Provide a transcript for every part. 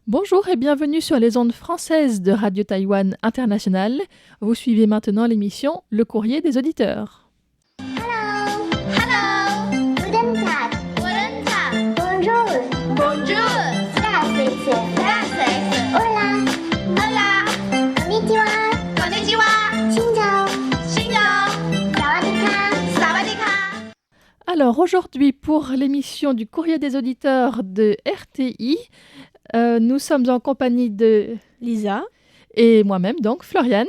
Bonjour et bienvenue sur les ondes françaises de Radio Taïwan International. Vous suivez maintenant l'émission Le Courrier des auditeurs. Hello. Hello. Guten Tag. Guten Tag. Bonjour. Bonjour. Здравствуйте. Здравствуйте. Hola. Hola. Konnichiwa. Konnichiwa. Xin chào. Xinjiang. Sawadee Sawadee. Alors aujourd'hui pour l'émission du Courrier des auditeurs de RTI, nous sommes en compagnie de Lisa. et moi-même donc Floriane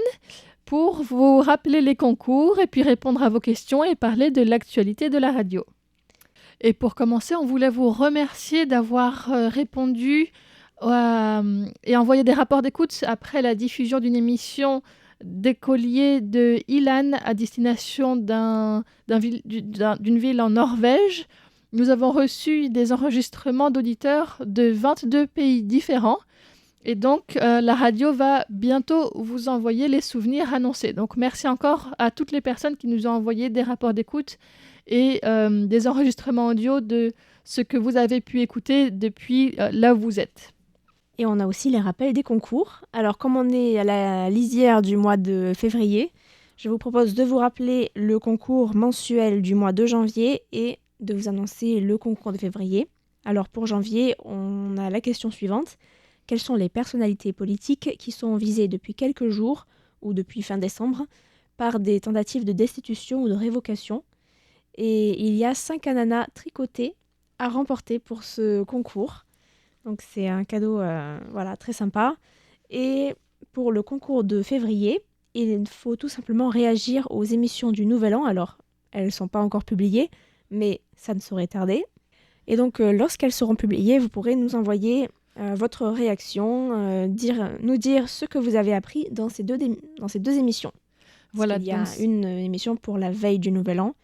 pour vous rappeler les concours et puis répondre à vos questions et parler de l'actualité de la radio. Et pour commencer, on voulait vous remercier d'avoir répondu et envoyé des rapports d'écoute après la diffusion d'une émission d'écoliers de Ilan à destination d'une ville en Norvège. Nous avons reçu des enregistrements d'auditeurs de 22 pays différents. Et donc, la radio va bientôt vous envoyer les souvenirs annoncés. Donc, merci encore à toutes les personnes qui nous ont envoyé des rapports d'écoute et des enregistrements audio de ce que vous avez pu écouter depuis là où vous êtes. Et on a aussi les rappels des concours. Alors, comme on est à la lisière du mois de février, je vous propose de vous rappeler le concours mensuel du mois de janvier et de vous annoncer le concours de février. Alors, pour janvier, on a la question suivante. Quelles sont les personnalités politiques qui sont visées depuis quelques jours ou depuis fin décembre par des tentatives de destitution ou de révocation? Et il y a 5 ananas tricotés à remporter pour ce concours. Donc c'est un cadeau très sympa. Et pour le concours de février, il faut tout simplement réagir aux émissions du Nouvel An. Alors, elles ne sont pas encore publiées, mais ça ne saurait tarder. Et donc, lorsqu'elles seront publiées, vous pourrez nous envoyer votre réaction, nous dire ce que vous avez appris dans ces deux émissions. Voilà, il y a une émission pour la veille du Nouvel An,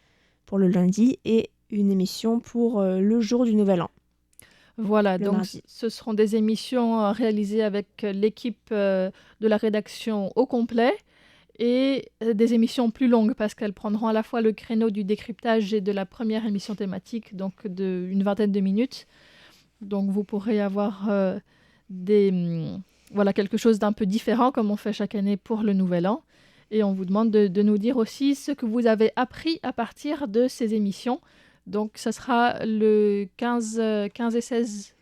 pour le lundi, et une émission pour le jour du Nouvel An. Voilà, donc mardi. ce seront des émissions réalisées avec l'équipe de la rédaction au complet et des émissions plus longues parce qu'elles prendront à la fois le créneau du décryptage et de la première émission thématique, donc d'une vingtaine de minutes. Donc vous pourrez avoir quelque chose d'un peu différent comme on fait chaque année pour le Nouvel An. Et on vous demande de nous dire aussi ce que vous avez appris à partir de ces émissions. Donc, ça sera le 15 et 16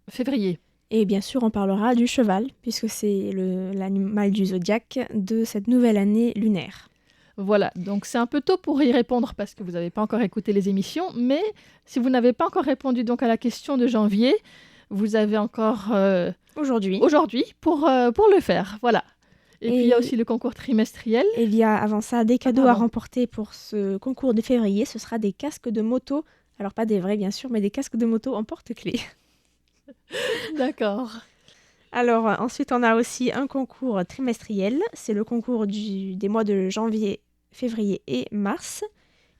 février. Et bien sûr, on parlera du cheval, puisque c'est l'animal du zodiaque de cette nouvelle année lunaire. Voilà, donc c'est un peu tôt pour y répondre parce que vous n'avez pas encore écouté les émissions, mais si vous n'avez pas encore répondu donc à la question de janvier, vous avez encore aujourd'hui pour le faire. Voilà. Et puis il y a aussi le concours trimestriel. Et il y a avant ça des cadeaux à remporter pour ce concours de février. Ce sera des casques de moto. Alors pas des vrais bien sûr, mais des casques de moto en porte-clés. D'accord. Alors ensuite on a aussi un concours trimestriel. C'est le concours des mois de janvier, février et mars.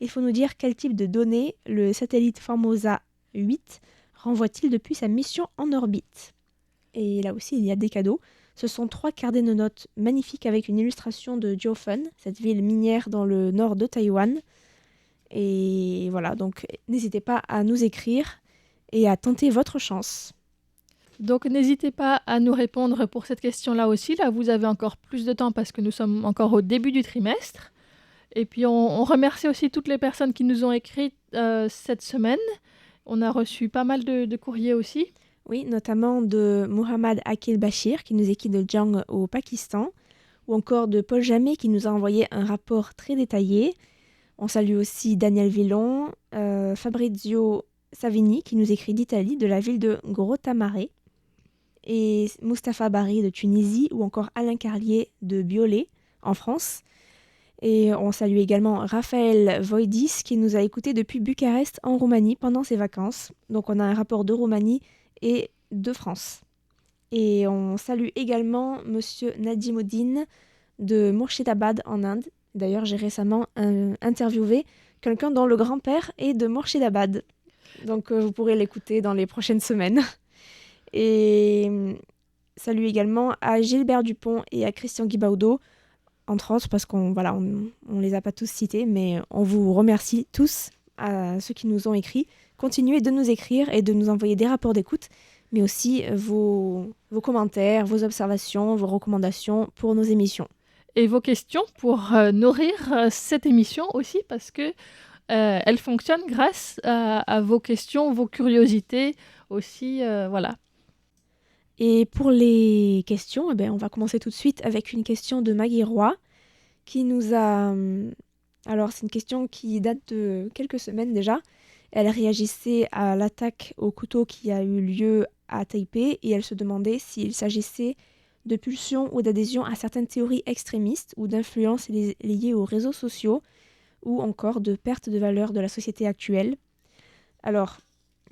Il faut nous dire quel type de données le satellite Formosa 8 renvoie-t-il depuis sa mission en orbite. Et là aussi il y a des cadeaux. Ce sont 3 carnets de notes magnifiques avec une illustration de Jiufen, cette ville minière dans le nord de Taïwan. Et voilà, donc n'hésitez pas à nous écrire et à tenter votre chance. Donc n'hésitez pas à nous répondre pour cette question-là aussi. Là, vous avez encore plus de temps parce que nous sommes encore au début du trimestre. Et puis on remercie aussi toutes les personnes qui nous ont écrit cette semaine. On a reçu pas mal de courriers aussi. Oui, notamment de Mohamed Akil Bashir qui nous écrit de Jiang au Pakistan, ou encore de Paul Jamet qui nous a envoyé un rapport très détaillé. On salue aussi Daniel Villon, Fabrizio Savini qui nous écrit d'Italie, de la ville de Grottammare, et Mustapha Bari de Tunisie, ou encore Alain Carlier de Biolay en France. Et on salue également Raphaël Voidis qui nous a écoutés depuis Bucarest en Roumanie pendant ses vacances. Donc on a un rapport de Roumanie et de France. Et on salue également Monsieur Nadimoudine de Mourshidabad en Inde. D'ailleurs, j'ai récemment interviewé quelqu'un dont le grand-père est de Mourshidabad. Donc vous pourrez l'écouter dans les prochaines semaines. Et salut également à Gilbert Dupont et à Christian Guibaudo, entre autres, parce qu'on les a pas tous cités, mais on vous remercie tous, à ceux qui nous ont écrit. Continuez de nous écrire et de nous envoyer des rapports d'écoute, mais aussi vos commentaires, vos observations, vos recommandations pour nos émissions. Et vos questions pour nourrir cette émission aussi, parce que elle fonctionne grâce à vos questions, vos curiosités aussi, voilà. Et pour les questions, on va commencer tout de suite avec une question de Maggie Roy qui nous a... Alors, c'est une question qui date de quelques semaines déjà. Elle réagissait à l'attaque au couteau qui a eu lieu à Taipei et elle se demandait s'il s'agissait de pulsions ou d'adhésion à certaines théories extrémistes ou d'influences liées aux réseaux sociaux ou encore de perte de valeur de la société actuelle. Alors,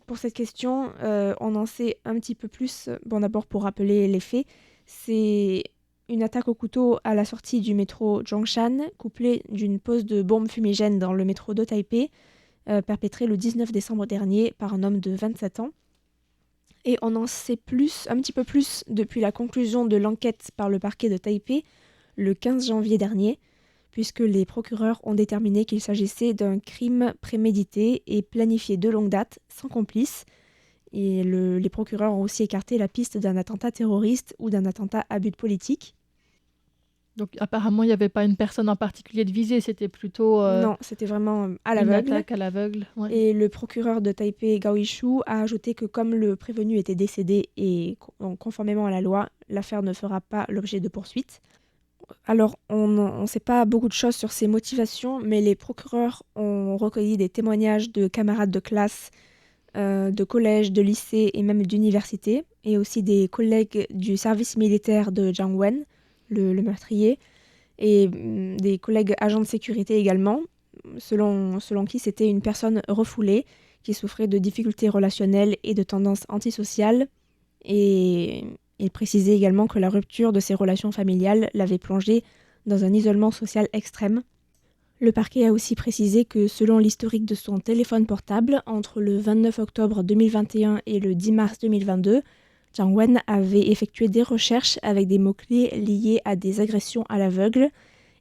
pour cette question, on en sait un petit peu plus. Bon, d'abord, pour rappeler les faits, c'est une attaque au couteau à la sortie du métro Zhongshan, couplée d'une pose de bombes fumigènes dans le métro de Taipei, perpétrée le 19 décembre dernier par un homme de 27 ans. Et on en sait un petit peu plus depuis la conclusion de l'enquête par le parquet de Taipei le 15 janvier dernier, puisque les procureurs ont déterminé qu'il s'agissait d'un crime prémédité et planifié de longue date, sans complice. Et les procureurs ont aussi écarté la piste d'un attentat terroriste ou d'un attentat à but politique. Donc apparemment, il n'y avait pas une personne en particulier de visée, c'était plutôt Non, c'était vraiment à une l'aveugle. attaque à l'aveugle. Ouais. Et le procureur de Taipei, Gao Yishu, a ajouté que comme le prévenu était décédé et conformément à la loi, l'affaire ne fera pas l'objet de poursuites. Alors, on ne sait pas beaucoup de choses sur ses motivations, mais les procureurs ont recueilli des témoignages de camarades de classe, de collège, de lycée et même d'université, et aussi des collègues du service militaire de Jiang Wen, le meurtrier, et des collègues agents de sécurité également, selon qui c'était une personne refoulée qui souffrait de difficultés relationnelles et de tendances antisociales. Et il précisait également que la rupture de ses relations familiales l'avait plongé dans un isolement social extrême. Le parquet a aussi précisé que selon l'historique de son téléphone portable, entre le 29 octobre 2021 et le 10 mars 2022, Jiang Wen avait effectué des recherches avec des mots-clés liés à des agressions à l'aveugle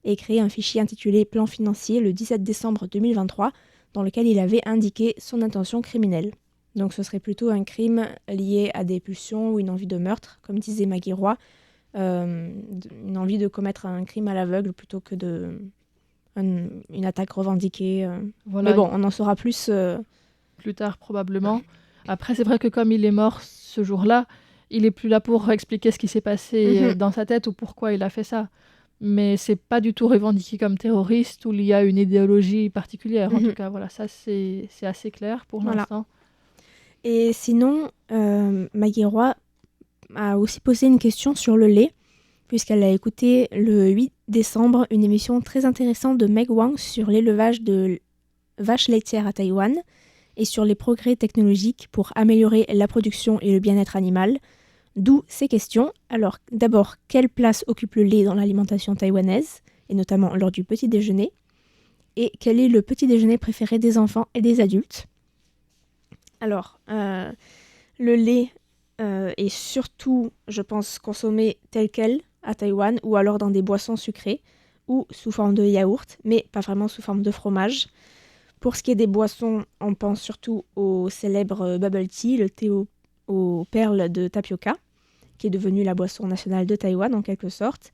et créé un fichier intitulé Plan financier le 17 décembre 2023 dans lequel il avait indiqué son intention criminelle. Donc ce serait plutôt un crime lié à des pulsions ou une envie de meurtre, comme disait Maggie Roy, une envie de commettre un crime à l'aveugle plutôt que une attaque revendiquée. Voilà. Mais bon, on en saura plus plus tard probablement. Après, c'est vrai que comme il est mort ce jour-là, il est plus là pour expliquer ce qui s'est passé dans sa tête ou pourquoi il a fait ça. Mais c'est pas du tout revendiqué comme terroriste ou il y a une idéologie particulière. En tout cas, voilà, ça c'est assez clair pour l'instant. Et sinon, Maggie Roy a aussi posé une question sur le lait, puisqu'elle a écouté le 8 décembre une émission très intéressante de Meg Wang sur l'élevage de vaches laitières à Taïwan et sur les progrès technologiques pour améliorer la production et le bien-être animal. D'où ces questions. Alors, d'abord, quelle place occupe le lait dans l'alimentation taïwanaise, et notamment lors du petit déjeuner? Et quel est le petit déjeuner préféré des enfants et des adultes? Alors, le lait est surtout, je pense, consommé tel quel à Taïwan, ou alors dans des boissons sucrées, ou sous forme de yaourt, mais pas vraiment sous forme de fromage. Pour ce qui est des boissons, on pense surtout au célèbre bubble tea, le thé aux perles de tapioca, qui est devenu la boisson nationale de Taïwan en quelque sorte,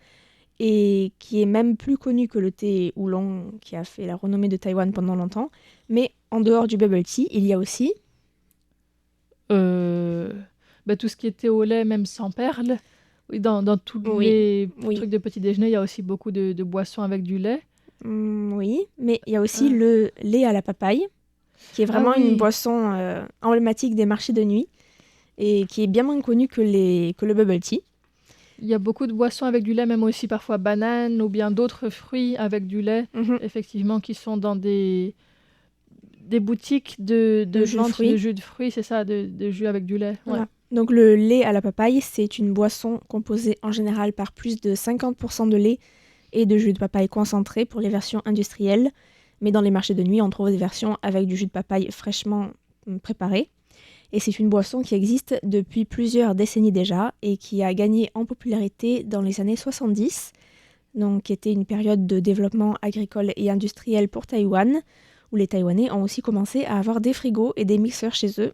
et qui est même plus connu que le thé oolong qui a fait la renommée de Taïwan pendant longtemps. Mais en dehors du bubble tea, il y a aussi... tout ce qui est thé au lait, même sans perles. Oui, dans tous les trucs de petit déjeuner, il y a aussi beaucoup de boissons avec du lait. Oui, mais il y a aussi le lait à la papaye, qui est vraiment une boisson emblématique des marchés de nuit et qui est bien moins connue que le bubble tea. Il y a beaucoup de boissons avec du lait, même aussi parfois bananes ou bien d'autres fruits avec du lait, effectivement, qui sont dans des boutiques de vente de jus de fruits, c'est ça, de jus avec du lait. Ouais. Voilà. Donc le lait à la papaye, c'est une boisson composée en général par plus de 50% de lait et de jus de papaye concentré pour les versions industrielles. Mais dans les marchés de nuit, on trouve des versions avec du jus de papaye fraîchement préparé. Et c'est une boisson qui existe depuis plusieurs décennies déjà et qui a gagné en popularité dans les années 70, donc qui était une période de développement agricole et industriel pour Taïwan, où les Taïwanais ont aussi commencé à avoir des frigos et des mixeurs chez eux,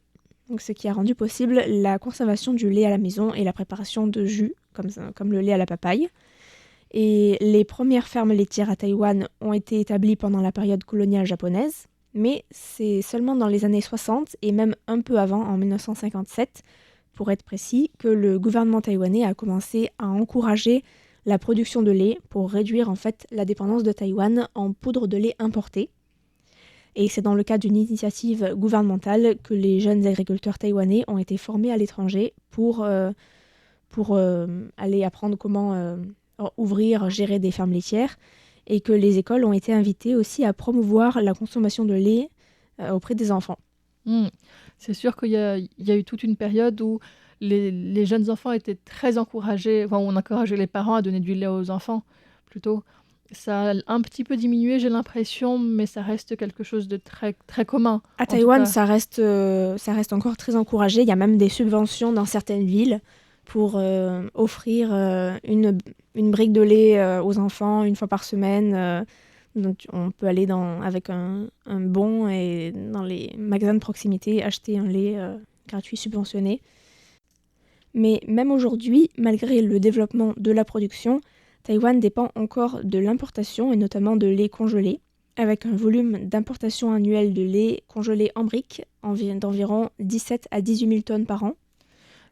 donc ce qui a rendu possible la conservation du lait à la maison et la préparation de jus, comme le lait à la papaye. Et les premières fermes laitières à Taïwan ont été établies pendant la période coloniale japonaise, mais c'est seulement dans les années 60 et même un peu avant, en 1957, pour être précis, que le gouvernement taïwanais a commencé à encourager la production de lait pour réduire en fait la dépendance de Taïwan en poudre de lait importée. Et c'est dans le cadre d'une initiative gouvernementale que les jeunes agriculteurs taïwanais ont été formés à l'étranger pour aller apprendre comment ouvrir, gérer des fermes laitières, et que les écoles ont été invitées aussi à promouvoir la consommation de lait auprès des enfants. C'est sûr qu'il y a eu toute une période où les jeunes enfants étaient très encouragés, enfin, on encourageait les parents à donner du lait aux enfants, plutôt. Ça a un petit peu diminué, j'ai l'impression, mais ça reste quelque chose de très, très commun. À Taïwan, ça reste encore très encouragé. Il y a même des subventions dans certaines villes pour offrir une brique de lait aux enfants une fois par semaine. Donc on peut aller avec un bon et dans les magasins de proximité acheter un lait gratuit subventionné. Mais même aujourd'hui, malgré le développement de la production, Taïwan dépend encore de l'importation et notamment de lait congelé, avec un volume d'importation annuel de lait congelé en briques d'environ 17 à 18 000 tonnes par an.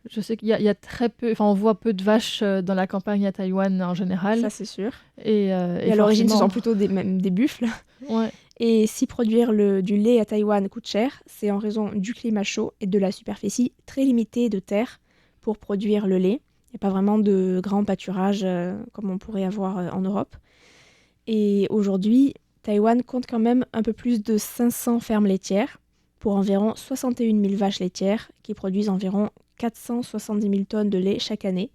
Je sais qu'il y a très peu, enfin on voit peu de vaches dans la campagne à Taïwan en général. Ça c'est sûr. Et à l'origine, ce sont plutôt même des buffles. Ouais. Et si produire du lait à Taïwan coûte cher, c'est en raison du climat chaud et de la superficie très limitée de terre pour produire le lait. Il n'y a pas vraiment de grands pâturages comme on pourrait avoir en Europe. Et aujourd'hui, Taïwan compte quand même un peu plus de 500 fermes laitières pour environ 61 000 vaches laitières qui produisent environ 470 000 tonnes de lait chaque année,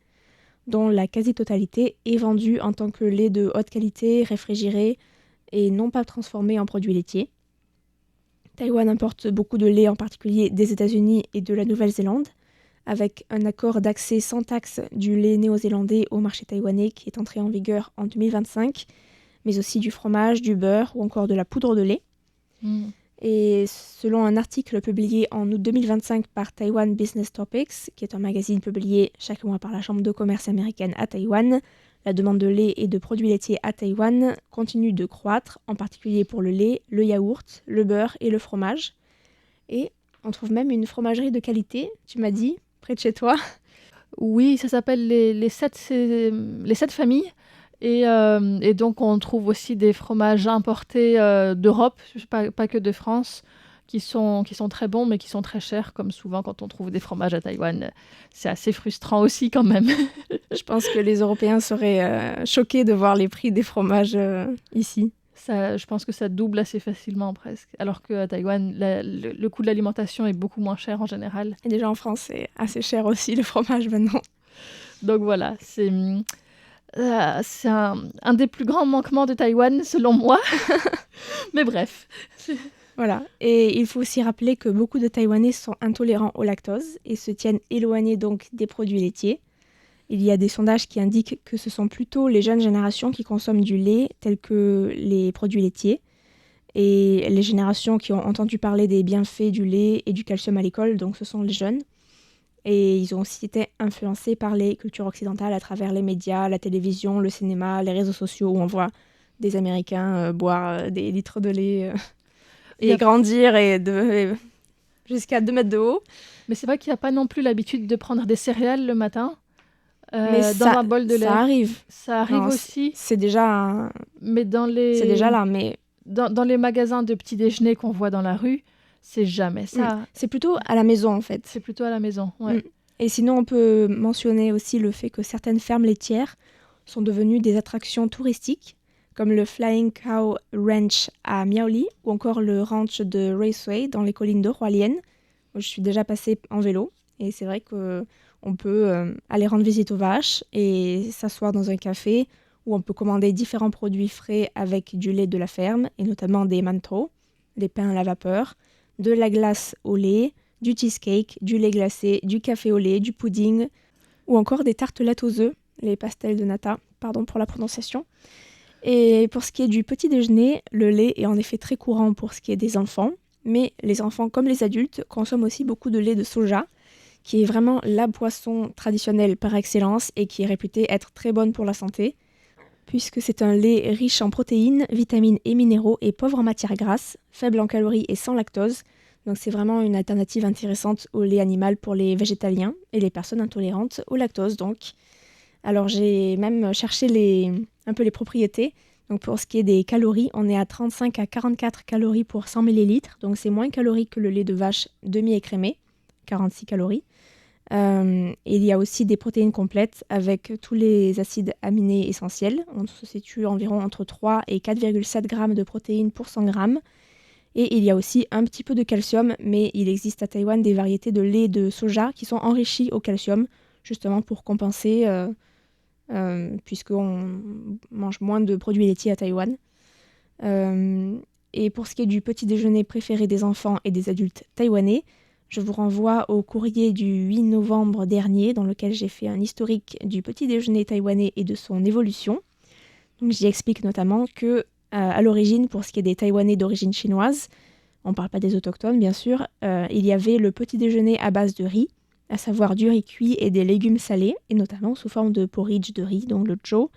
dont la quasi-totalité est vendue en tant que lait de haute qualité, réfrigéré et non pas transformé en produits laitiers. Taïwan importe beaucoup de lait, en particulier des États-Unis et de la Nouvelle-Zélande, avec un accord d'accès sans taxe du lait néo-zélandais au marché taïwanais qui est entré en vigueur en 2025, mais aussi du fromage, du beurre ou encore de la poudre de lait. Et selon un article publié en août 2025 par Taiwan Business Topics, qui est un magazine publié chaque mois par la Chambre de commerce américaine à Taïwan, la demande de lait et de produits laitiers à Taïwan continue de croître, en particulier pour le lait, le yaourt, le beurre et le fromage. Et on trouve même une fromagerie de qualité, tu m'as dit, près de chez toi. Oui, ça s'appelle les 7 familles. Et donc, on trouve aussi des fromages importés d'Europe, pas que de France, qui sont très bons, mais qui sont très chers, comme souvent quand on trouve des fromages à Taïwan. C'est assez frustrant aussi, quand même. Je pense que les Européens seraient choqués de voir les prix des fromages ici. Je pense que ça double assez facilement, presque. Alors qu'à Taïwan, le coût de l'alimentation est beaucoup moins cher en général. Et déjà en France, c'est assez cher aussi, le fromage, maintenant. Donc voilà, c'est un des plus grands manquements de Taïwan, selon moi. Mais bref. Voilà. Et il faut aussi rappeler que beaucoup de Taïwanais sont intolérants au lactose et se tiennent éloignés donc des produits laitiers. Il y a des sondages qui indiquent que ce sont plutôt les jeunes générations qui consomment du lait tel que les produits laitiers. Et les générations qui ont entendu parler des bienfaits du lait et du calcium à l'école, donc ce sont les jeunes. Et ils ont aussi été influencés par les cultures occidentales à travers les médias, la télévision, le cinéma, les réseaux sociaux où on voit des Américains boire des litres de lait et grandir jusqu'à 2 mètres de haut. Mais c'est vrai qu'il n'y a pas non plus l'habitude de prendre des céréales le matin dans un bol de lait. Ça arrive aussi. C'est déjà c'est déjà là, mais dans les magasins de petit déjeuner qu'on voit dans la rue, c'est jamais ça. C'est plutôt à la maison, en fait. C'est plutôt à la maison, ouais. Et sinon, on peut mentionner aussi le fait que certaines fermes laitières sont devenues des attractions touristiques, comme le Flying Cow Ranch à Miaoli, ou encore le ranch de Raceway dans les collines de Hualien, où je suis déjà passée en vélo. Et c'est vrai qu'on peut aller rendre visite aux vaches et s'asseoir dans un café, où on peut commander différents produits frais avec du lait de la ferme, et notamment des mantou, des pains à la vapeur, de la glace au lait, du cheesecake, du lait glacé, du café au lait, du pudding, ou encore des tartelettes aux œufs, les pastels de nata, pardon pour la prononciation. Et pour ce qui est du petit déjeuner, le lait est en effet très courant pour ce qui est des enfants, mais les enfants comme les adultes consomment aussi beaucoup de lait de soja, qui est vraiment la boisson traditionnelle par excellence et qui est réputée être très bonne pour la santé, puisque c'est un lait riche en protéines, vitamines et minéraux et pauvre en matières grasses, faible en calories et sans lactose. Donc c'est vraiment une alternative intéressante au lait animal pour les végétaliens et les personnes intolérantes au lactose. Donc. Alors j'ai même cherché un peu les propriétés. Donc pour ce qui est des calories, on est à 35 à 44 calories pour 100 ml. Donc c'est moins calorique que le lait de vache demi-écrémé, 46 calories. Et il y a aussi des protéines complètes avec tous les acides aminés essentiels. On se situe environ entre 3 et 4,7 grammes de protéines pour 100 grammes. Et il y a aussi un petit peu de calcium, mais il existe à Taïwan des variétés de lait de soja qui sont enrichies au calcium, justement pour compenser, puisqu'on mange moins de produits laitiers à Taïwan. Et pour ce qui est du petit déjeuner préféré des enfants et des adultes taïwanais, je vous renvoie au courrier du 8 novembre dernier, dans lequel j'ai fait un historique du petit déjeuner taïwanais et de son évolution. Donc, j'y explique notamment que, à l'origine, pour ce qui est des Taïwanais d'origine chinoise, on ne parle pas des autochtones bien sûr, il y avait le petit déjeuner à base de riz, à savoir du riz cuit et des légumes salés, et notamment sous forme de porridge de riz, donc le zhou,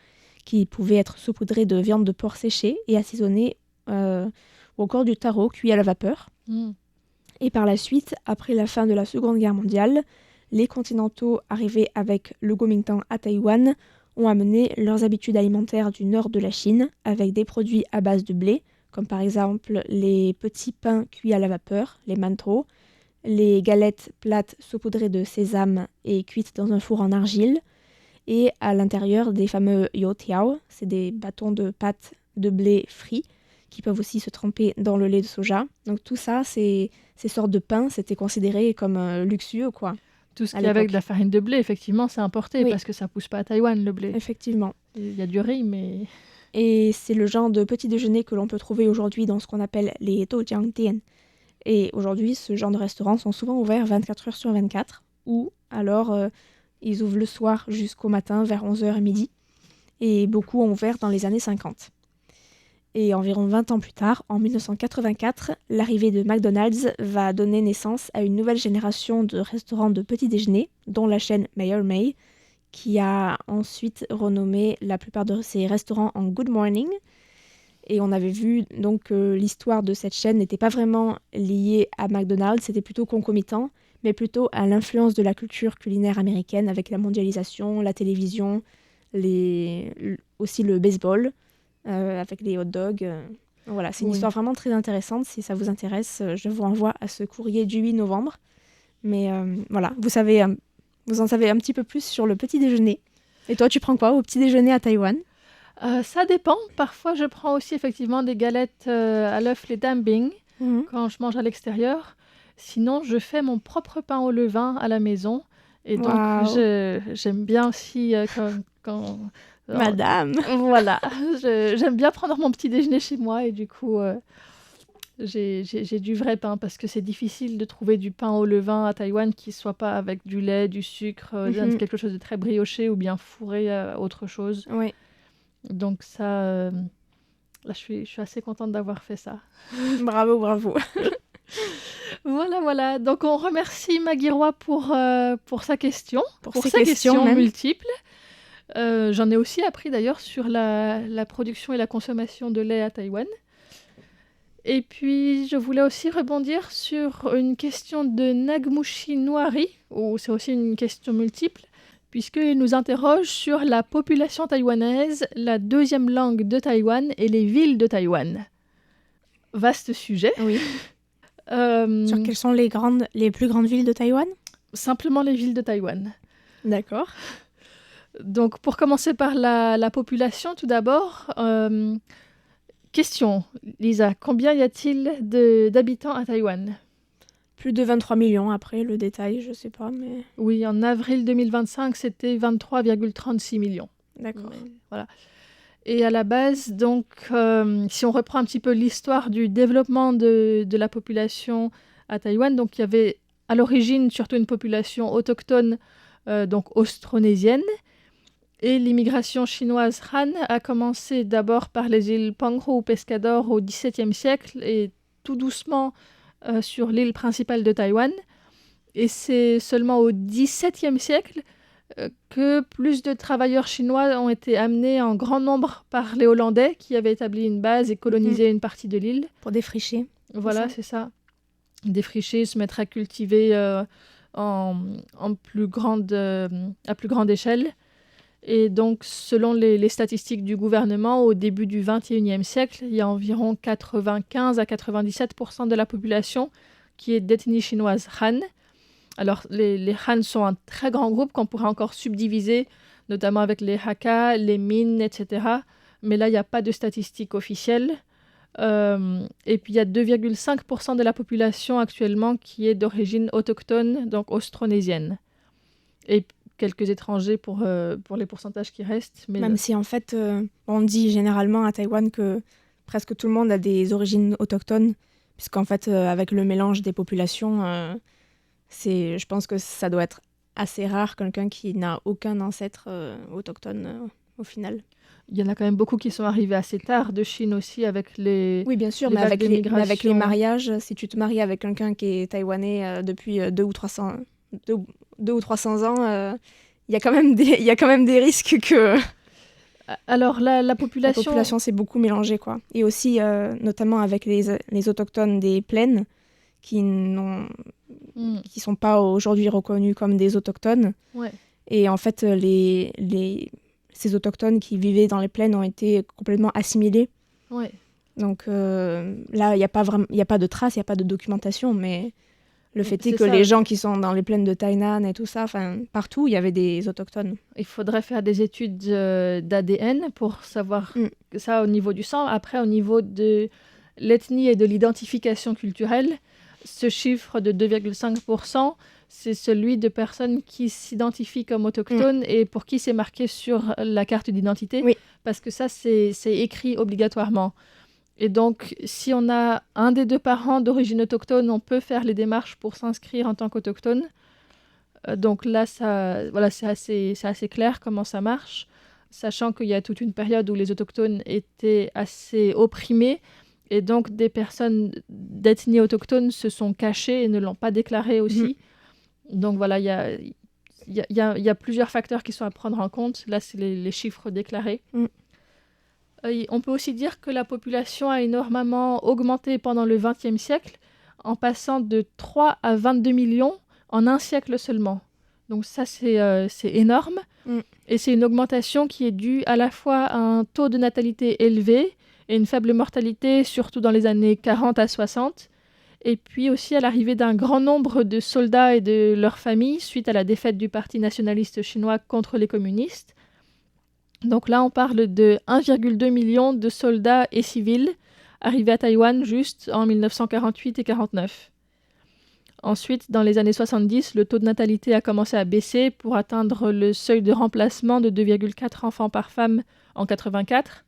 qui pouvait être saupoudré de viande de porc séchée et assaisonné, ou encore du taro cuit à la vapeur. Et par la suite, après la fin de la Seconde Guerre mondiale, les continentaux arrivés avec le Kuomintang à Taïwan ont amené leurs habitudes alimentaires du nord de la Chine avec des produits à base de blé, comme par exemple les petits pains cuits à la vapeur, les mantou, les galettes plates saupoudrées de sésame et cuites dans un four en argile, et à l'intérieur des fameux youtiao, c'est des bâtons de pâte de blé frits qui peuvent aussi se tremper dans le lait de soja. Donc tout ça, ces sortes de pains, c'était considéré comme luxueux, quoi. Tout ce qui est avec de la farine de blé, effectivement, c'est importé Oui. parce que ça pousse pas à Taïwan, le blé. Effectivement. Il y a du riz, mais... Et c'est le genre de petit déjeuner que l'on peut trouver aujourd'hui dans ce qu'on appelle les doujiangdian. Et aujourd'hui, ce genre de restaurants sont souvent ouverts 24 heures sur 24, ou alors ils ouvrent le soir jusqu'au matin vers 11h et midi. Et beaucoup ont ouvert dans les années 50. Et environ 20 ans plus tard, en 1984, l'arrivée de McDonald's va donner naissance à une nouvelle génération de restaurants de petit déjeuner, dont la chaîne Mayor May, qui a ensuite renommé la plupart de ses restaurants en Good Morning. Et on avait vu donc que l'histoire de cette chaîne n'était pas vraiment liée à McDonald's, c'était plutôt concomitant, mais plutôt à l'influence de la culture culinaire américaine avec la mondialisation, la télévision, aussi le baseball, avec les hot dogs. Voilà, c'est une histoire vraiment très intéressante. Si ça vous intéresse, je vous renvoie à ce courrier du 8 novembre. Mais voilà, vous en savez un petit peu plus sur le petit déjeuner. Et toi, tu prends quoi au petit déjeuner à Taïwan ? Ça dépend. Parfois, je prends aussi effectivement des galettes à l'œuf, les dambing, quand je mange à l'extérieur. Sinon, je fais mon propre pain au levain à la maison. Et donc, j'aime bien aussi quand Madame. Voilà, j'aime bien prendre mon petit déjeuner chez moi et du coup, j'ai du vrai pain parce que c'est difficile de trouver du pain au levain à Taïwan qui soit pas avec du lait, du sucre, quelque chose de très brioché ou bien fourré à autre chose. Oui. Donc ça, là, je suis assez contente d'avoir fait ça. Bravo, bravo. Voilà. Donc on remercie Maggie Roy pour sa question, pour ses sa question même. multiple. J'en ai aussi appris d'ailleurs sur la production et la consommation de lait à Taïwan. Et puis, je voulais aussi rebondir sur une question de Nagmushi Noiri, où c'est aussi une question multiple, puisqu'il nous interroge sur la population taïwanaise, la deuxième langue de Taïwan et les villes de Taïwan. Vaste sujet. Oui. Sur quelles sont les plus grandes villes de Taïwan ? Simplement les villes de Taïwan. D'accord. Donc, pour commencer par la population, tout d'abord, question, Lisa, combien y a-t-il d'habitants à Taïwan ? Plus de 23 millions, après, le détail, je sais pas, mais... Oui, en avril 2025, c'était 23,36 millions. D'accord. Voilà. Et à la base, donc, si on reprend un petit peu l'histoire du développement de la population à Taïwan, donc il y avait à l'origine surtout une population autochtone, donc austronésienne. Et l'immigration chinoise Han a commencé d'abord par les îles Penghu ou Pescador au XVIIe siècle et tout doucement sur l'île principale de Taïwan. Et c'est seulement au XVIIe siècle que plus de travailleurs chinois ont été amenés en grand nombre par les Hollandais qui avaient établi une base et colonisé une partie de l'île. Pour défricher. Voilà, c'est ça. Défricher, se mettre à cultiver à plus grande échelle. Et donc, selon les statistiques du gouvernement, au début du XXIe siècle, il y a environ 95 à 97% de la population qui est d'ethnie chinoise Han. Alors, les Han sont un très grand groupe qu'on pourrait encore subdiviser, notamment avec les Hakka, les Min, etc. Mais là, il n'y a pas de statistiques officielles. Et puis, il y a 2,5% de la population actuellement qui est d'origine autochtone, donc austronésienne. Et quelques étrangers pour les pourcentages qui restent. Mais Même si en fait, on dit généralement à Taïwan que presque tout le monde a des origines autochtones, puisqu'en fait, avec le mélange des populations, je pense que ça doit être assez rare quelqu'un qui n'a aucun ancêtre autochtone au final. Il y en a quand même beaucoup qui sont arrivés assez tard de Chine aussi avec les... Oui, bien sûr, les mais vagues avec d'émigration. avec les mariages, si tu te maries avec quelqu'un qui est taïwanais depuis 2 ou 300 ans, il y a quand même des risques que Alors, la la population... population s'est beaucoup mélangée, quoi. Et aussi, notamment avec les autochtones des plaines qui sont pas aujourd'hui reconnus comme des autochtones. Ouais. Et en fait, ces autochtones qui vivaient dans les plaines ont été complètement assimilés. Ouais. Donc là, il n'y a pas de traces, il n'y a pas de documentation, mais le fait est C'est que ça. les gens qui sont dans les plaines de Tainan et tout ça, partout, il y avait des autochtones. Il faudrait faire des études d'ADN pour savoir ça au niveau du sang. Après, au niveau de l'ethnie et de l'identification culturelle, ce chiffre de 2,5%, c'est celui de personnes qui s'identifient comme autochtones et pour qui c'est marqué sur la carte d'identité. Oui. Parce que ça, c'est écrit obligatoirement. Et donc, si on a un des deux parents d'origine autochtone, on peut faire les démarches pour s'inscrire en tant qu'autochtone. Donc là, c'est assez clair comment ça marche, sachant qu'il y a toute une période où les autochtones étaient assez opprimés, et donc des personnes d'ethnie autochtone se sont cachées et ne l'ont pas déclaré aussi. Donc voilà, il y a plusieurs facteurs qui sont à prendre en compte. Là, c'est les chiffres déclarés. On peut aussi dire que la population a énormément augmenté pendant le XXe siècle, en passant de 3 à 22 millions en un siècle seulement. Donc ça, c'est énorme. Et c'est une augmentation qui est due à la fois à un taux de natalité élevé et une faible mortalité, surtout dans les années 40 à 60. Et puis aussi à l'arrivée d'un grand nombre de soldats et de leurs familles suite à la défaite du Parti nationaliste chinois contre les communistes. Donc là, on parle de 1,2 million de soldats et civils arrivés à Taïwan juste en 1948 et 1949. Ensuite, dans les années 70, le taux de natalité a commencé à baisser pour atteindre le seuil de remplacement de 2,4 enfants par femme en 1984.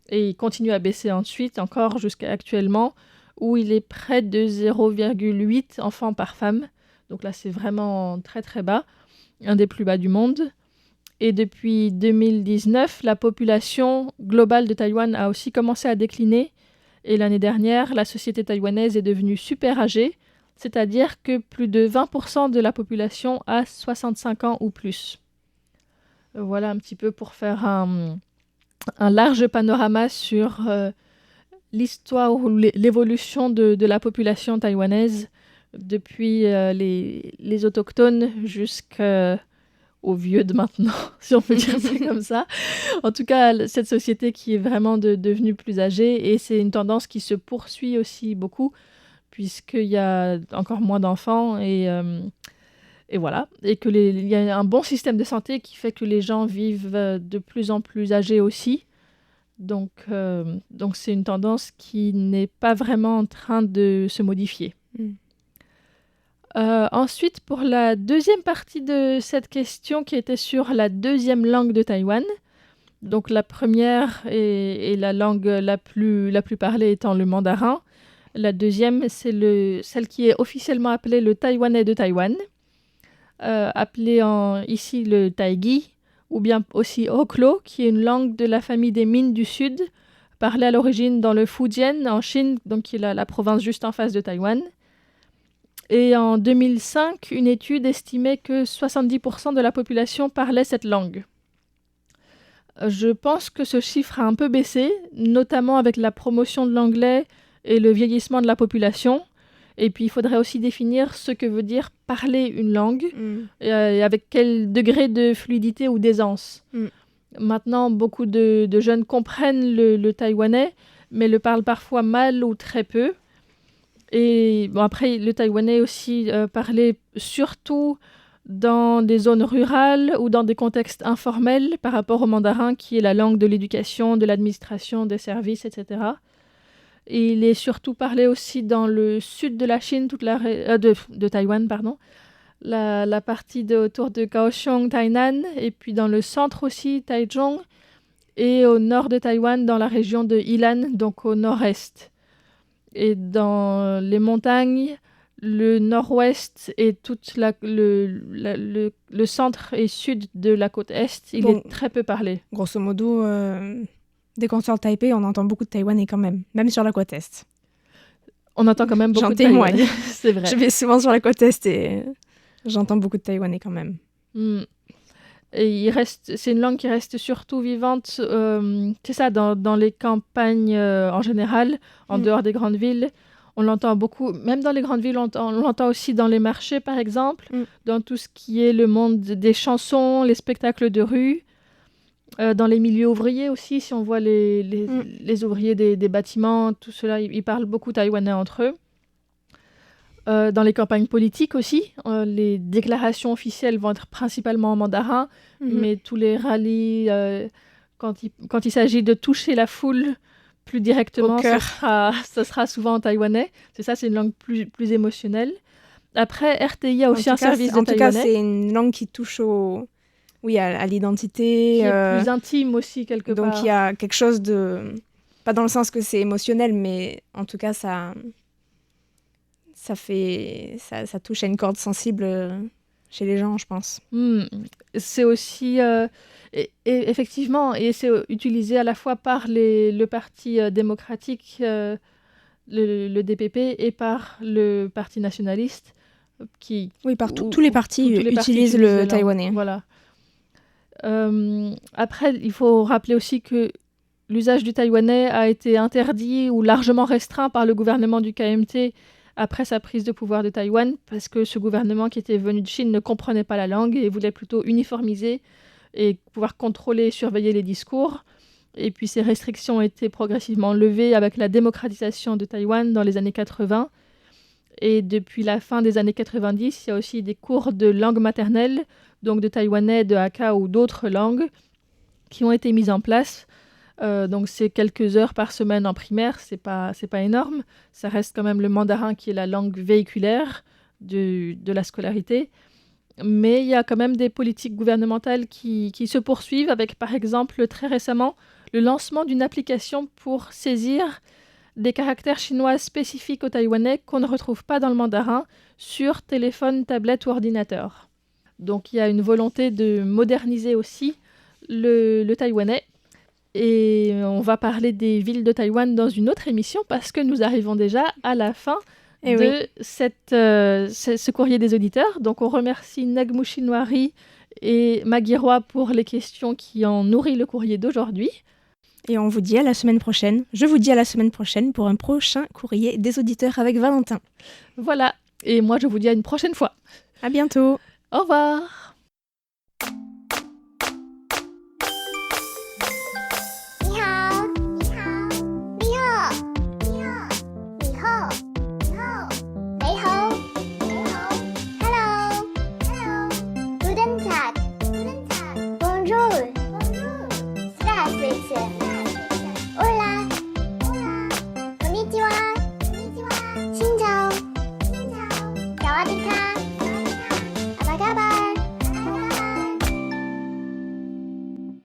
Et il continue à baisser ensuite, encore jusqu'à actuellement, où il est près de 0,8 enfants par femme. Donc là, c'est vraiment très très bas, un des plus bas du monde. Et depuis 2019, la population globale de Taïwan a aussi commencé à décliner. Et l'année dernière, la société taïwanaise est devenue super âgée, c'est-à-dire que plus de 20% de la population a 65 ans ou plus. Voilà un petit peu pour faire un large panorama sur l'histoire ou l'évolution de la population taïwanaise depuis les autochtones jusqu'aux vieux de maintenant, si on peut dire ça comme ça. En tout cas, cette société qui est vraiment devenue plus âgée, et c'est une tendance qui se poursuit aussi beaucoup, puisqu'il y a encore moins d'enfants et voilà. Et qu'il y a un bon système de santé qui fait que les gens vivent de plus en plus âgés aussi. Donc c'est une tendance qui n'est pas vraiment en train de se modifier. Ensuite, pour la deuxième partie de cette question qui était sur la deuxième langue de Taïwan, donc la première et la langue la plus parlée étant le mandarin, la deuxième c'est celle qui est officiellement appelée le taïwanais de Taïwan, appelé ici le taigi, ou bien aussi Hoklo, qui est une langue de la famille des Min du Sud, parlée à l'origine dans le Fujian, en Chine, donc qui est la province juste en face de Taïwan. Et en 2005, une étude estimait que 70% de la population parlait cette langue. Je pense que ce chiffre a un peu baissé, notamment avec la promotion de l'anglais et le vieillissement de la population. Et puis, il faudrait aussi définir ce que veut dire parler une langue, et avec quel degré de fluidité ou d'aisance. Maintenant, beaucoup de jeunes comprennent le taïwanais, mais le parlent parfois mal ou très peu. Et bon, après, le taïwanais est aussi parlé surtout dans des zones rurales ou dans des contextes informels par rapport au mandarin, qui est la langue de l'éducation, de l'administration, des services, etc. Et il est surtout parlé aussi dans le sud de la Chine, de Taïwan, pardon, la partie autour de Kaohsiung, Tainan, et puis dans le centre aussi, Taichung, et au nord de Taïwan, dans la région de Ilan, donc au nord-est. Et dans les montagnes, le nord-ouest et tout le centre et sud de la côte est, il est très peu parlé. Grosso modo, dès qu'on sort de Taipei, on entend beaucoup de taïwanais quand même sur la côte est. On entend quand même beaucoup de témoigne. taïwanais, c'est vrai. Je vais souvent sur la côte est et j'entends beaucoup de taïwanais quand même. Et c'est une langue qui reste surtout vivante, c'est ça, dans les campagnes en général, en dehors des grandes villes. On l'entend beaucoup, même dans les grandes villes, on l'entend aussi dans les marchés, par exemple, dans tout ce qui est le monde des chansons, les spectacles de rue, dans les milieux ouvriers aussi, si on voit les ouvriers des bâtiments, tout cela, ils parlent beaucoup taïwanais entre eux. Dans les campagnes politiques aussi, les déclarations officielles vont être principalement en mandarin, mais tous les rallyes, quand il s'agit de toucher la foule plus directement, ça sera souvent en taïwanais. C'est une langue plus émotionnelle. Après, RTI a aussi un service de taïwanais. En tout cas, c'est une langue qui touche à l'identité. Qui est plus intime aussi, quelque part. Donc, il y a quelque chose de... Pas dans le sens que c'est émotionnel, mais en tout cas, ça touche à une corde sensible chez les gens, je pense. C'est aussi... et effectivement, et c'est utilisé à la fois par le Parti démocratique, le DPP, et par le Parti nationaliste. Tous les partis utilisent le taïwanais. Voilà. Après, il faut rappeler aussi que l'usage du taïwanais a été interdit ou largement restreint par le gouvernement du KMT après sa prise de pouvoir de Taïwan, parce que ce gouvernement qui était venu de Chine ne comprenait pas la langue et voulait plutôt uniformiser et pouvoir contrôler et surveiller les discours. Et puis ces restrictions ont été progressivement levées avec la démocratisation de Taïwan dans les années 80. Et depuis la fin des années 90, il y a aussi des cours de langue maternelle, donc de taïwanais, de hakka ou d'autres langues, qui ont été mises en place. Donc c'est quelques heures par semaine en primaire, c'est pas énorme. Ça reste quand même le mandarin qui est la langue véhiculaire de la scolarité. Mais il y a quand même des politiques gouvernementales qui se poursuivent avec, par exemple, très récemment, le lancement d'une application pour saisir des caractères chinois spécifiques au taïwanais qu'on ne retrouve pas dans le mandarin sur téléphone, tablette ou ordinateur. Donc il y a une volonté de moderniser aussi le taïwanais. Et on va parler des villes de Taïwan dans une autre émission parce que nous arrivons déjà à la fin de ce courrier des auditeurs. Donc on remercie Nagmushi Noiri et Maggie Roy pour les questions qui ont nourri le courrier d'aujourd'hui. Et on vous dit à la semaine prochaine. Je vous dis à la semaine prochaine pour un prochain courrier des auditeurs avec Valentin. Voilà. Et moi, je vous dis à une prochaine fois. À bientôt. Au revoir.